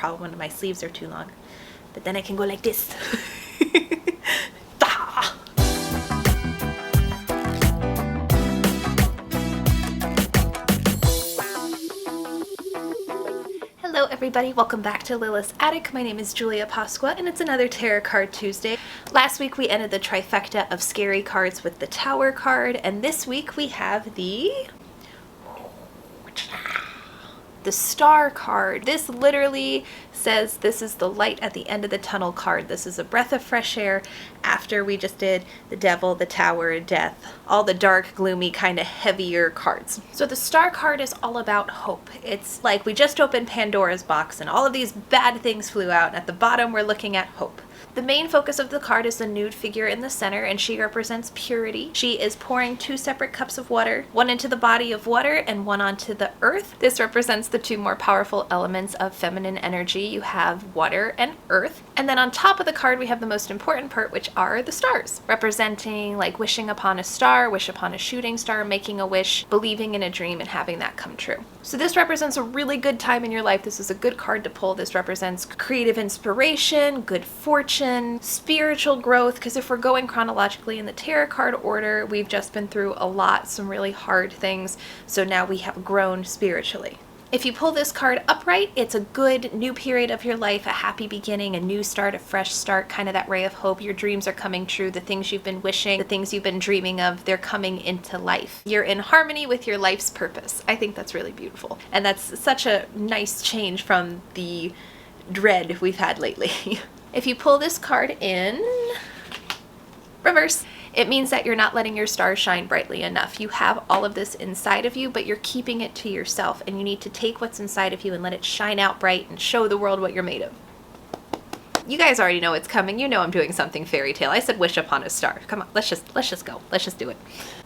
problem when my sleeves are too long. But then I can go like this. Hello everybody, welcome back to Lilith's Attic. My name is Julia Pasqua and it's another Tarot Card Tuesday. Last week we ended the trifecta of scary cards with the Tower card, and this week we have the Star card. This literally says this is the light at the end of the tunnel card. This is a breath of fresh air after we just did the Devil, the Tower, Death, all the dark, gloomy, kind of heavier cards. So the Star card is all about hope. It's like we just opened Pandora's box and all of these bad things flew out, and at the bottom we're looking at hope. The main focus of the card is the nude figure in the center, and she represents purity. She is pouring 2 separate cups of water, one into the body of water and one onto the earth. This represents the 2 more powerful elements of feminine energy. You have water and earth. And then on top of the card, we have the most important part, which are the stars, representing like wishing upon a star, wish upon a shooting star, making a wish, believing in a dream, and having that come true. So this represents a really good time in your life. This is a good card to pull. This represents creative inspiration, good fortune, spiritual growth, because if we're going chronologically in the tarot card order, we've just been through a lot, some really hard things, so now we have grown spiritually. If you pull this card upright, it's a good new period of your life, a happy beginning, a new start, a fresh start, kind of that ray of hope. Your dreams are coming true. The things you've been wishing, the things you've been dreaming of, they're coming into life. You're in harmony with your life's purpose. I think that's really beautiful. And that's such a nice change from the dread we've had lately. If you pull this card in reverse, it means that you're not letting your stars shine brightly enough. You have all of this inside of you, but you're keeping it to yourself, and you need to take what's inside of you and let it shine out bright and show the world what you're made of. You guys already know it's coming. You know I'm doing something fairy tale. I said wish upon a star. Come on, let's just go. Let's just do it.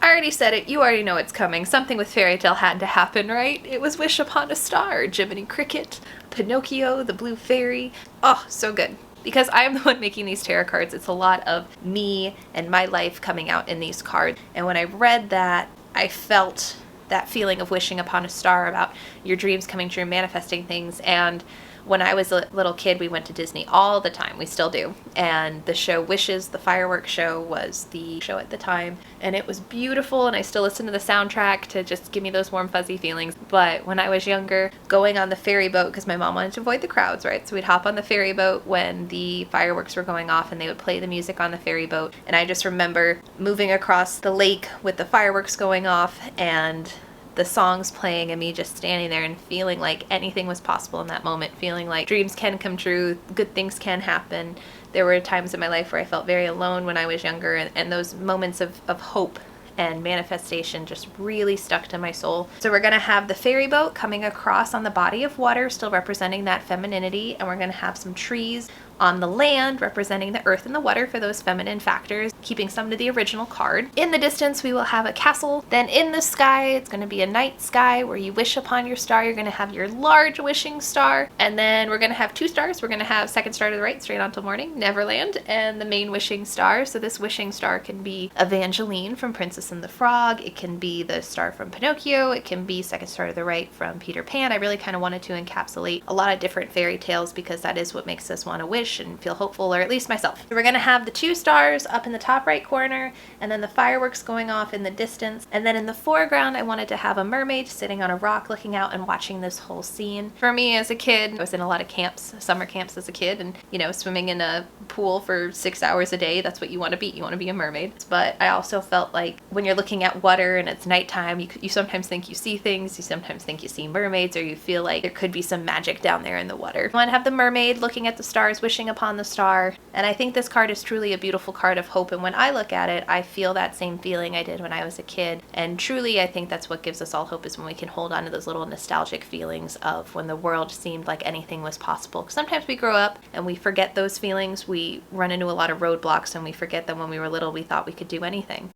I already said it. You already know it's coming. Something with fairy tale had to happen, right? It was wish upon a star. Jiminy Cricket, Pinocchio, the blue fairy. Oh, so good. Because I'm the one making these tarot cards, it's a lot of me and my life coming out in these cards. And when I read that, I felt that feeling of wishing upon a star, about your dreams coming true, manifesting things. And when I was a little kid, we went to Disney all the time. We still do. And the show Wishes, the fireworks show, was the show at the time. And it was beautiful, and I still listen to the soundtrack to just give me those warm, fuzzy feelings. But when I was younger, going on the ferry boat, because my mom wanted to avoid the crowds, right? So we'd hop on the ferry boat when the fireworks were going off, and they would play the music on the ferry boat. And I just remember moving across the lake with the fireworks going off, and the songs playing, and me just standing there and feeling like anything was possible in that moment, feeling like dreams can come true, good things can happen. There were times in my life where I felt very alone when I was younger, and those moments of hope and manifestation just really stuck to my soul. So we're going to have the ferry boat coming across on the body of water, still representing that femininity, and we're going to have some trees on the land representing the earth and the water for those feminine factors, keeping some to the original card. In the distance, we will have a castle. Then in the sky, it's going to be a night sky where you wish upon your star. You're going to have your large wishing star, and then we're going to have 2 stars. We're going to have second star to the right, straight on till morning, Neverland, and the main wishing star. So this wishing star can be Evangeline from Princess and the Frog. It can be the star from Pinocchio. It can be second star to the right from Peter Pan. I really kind of wanted to encapsulate a lot of different fairy tales, because that is what makes us want to wish and feel hopeful, or at least myself. So we're going to have the 2 stars up in the top right corner, and then the fireworks going off in the distance. And then in the foreground, I wanted to have a mermaid sitting on a rock looking out and watching this whole scene. For me as a kid, I was in a lot of camps, summer camps as a kid, and swimming in a pool for 6 hours a day, that's what you want to be. You want to be a mermaid. But I also felt like when you're looking at water and it's nighttime, you sometimes think you see things, you sometimes think you see mermaids, or you feel like there could be some magic down there in the water. I want to have the mermaid looking at the stars, wishing upon the star. And I think this card is truly a beautiful card of hope, and when I look at it, I feel that same feeling I did when I was a kid. And truly, I think that's what gives us all hope, is when we can hold on to those little nostalgic feelings of when the world seemed like anything was possible. Sometimes we grow up and we forget those feelings. We run into a lot of roadblocks, and we forget that when we were little, we thought we could do anything.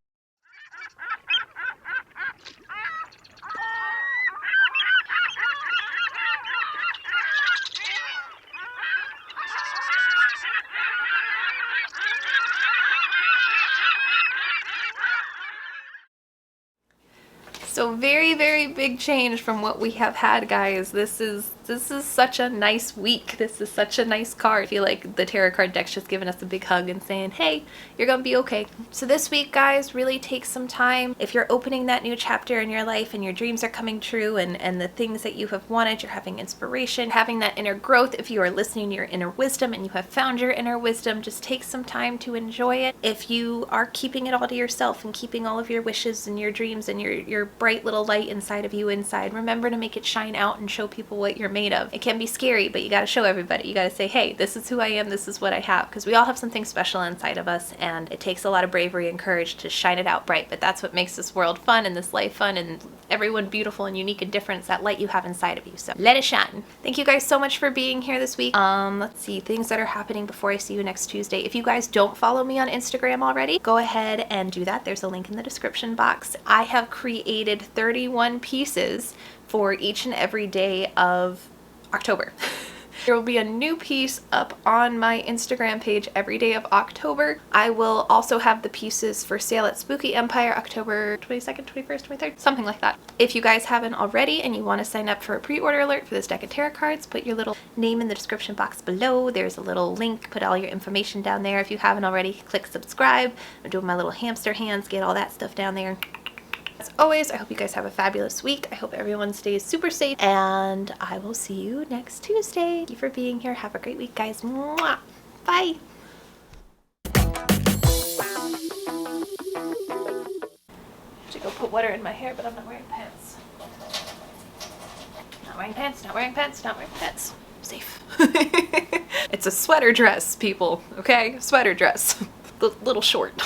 So very, very big change from what we have had, guys. This is such a nice week. This is such a nice card. I feel like the tarot card deck's just giving us a big hug and saying, hey, you're gonna be okay. So this week, guys, really take some time. If you're opening that new chapter in your life and your dreams are coming true and the things that you have wanted, you're having inspiration, having that inner growth. If you are listening to your inner wisdom and you have found your inner wisdom, just take some time to enjoy it. If you are keeping it all to yourself and keeping all of your wishes and your dreams and your bright little light inside of you inside, remember to make it shine out and show people what you're made of. It can be scary, but you got to show everybody. You got to say, hey, this is who I am, this is what I have, because we all have something special inside of us, and it takes a lot of bravery and courage to shine it out bright. But that's what makes this world fun and this life fun and everyone beautiful and unique and different. It's that light you have inside of you, so let it shine. Thank you guys so much for being here this week. Let's see, things that are happening before I see you next Tuesday. If you guys don't follow me on Instagram already, go ahead and do that. There's a link in the description box. I have created 31 pieces for each and every day of October. There will be a new piece up on my Instagram page every day of October. I will also have the pieces for sale at Spooky Empire October 22nd, 21st, 23rd, something like that. If you guys haven't already and you want to sign up for a pre-order alert for this deck of tarot cards, put your little name in the description box below. There's a little link, put all your information down there. If you haven't already, click subscribe. I'm doing my little hamster hands, get all that stuff down there. As always, I hope you guys have a fabulous week. I hope everyone stays super safe, and I will see you next Tuesday. Thank you for being here. Have a great week, guys. Mwah! Bye. I should go put water in my hair, but I'm not wearing pants. Not wearing pants, not wearing pants, not wearing pants. Safe. It's a sweater dress, people, okay? Sweater dress. Little short.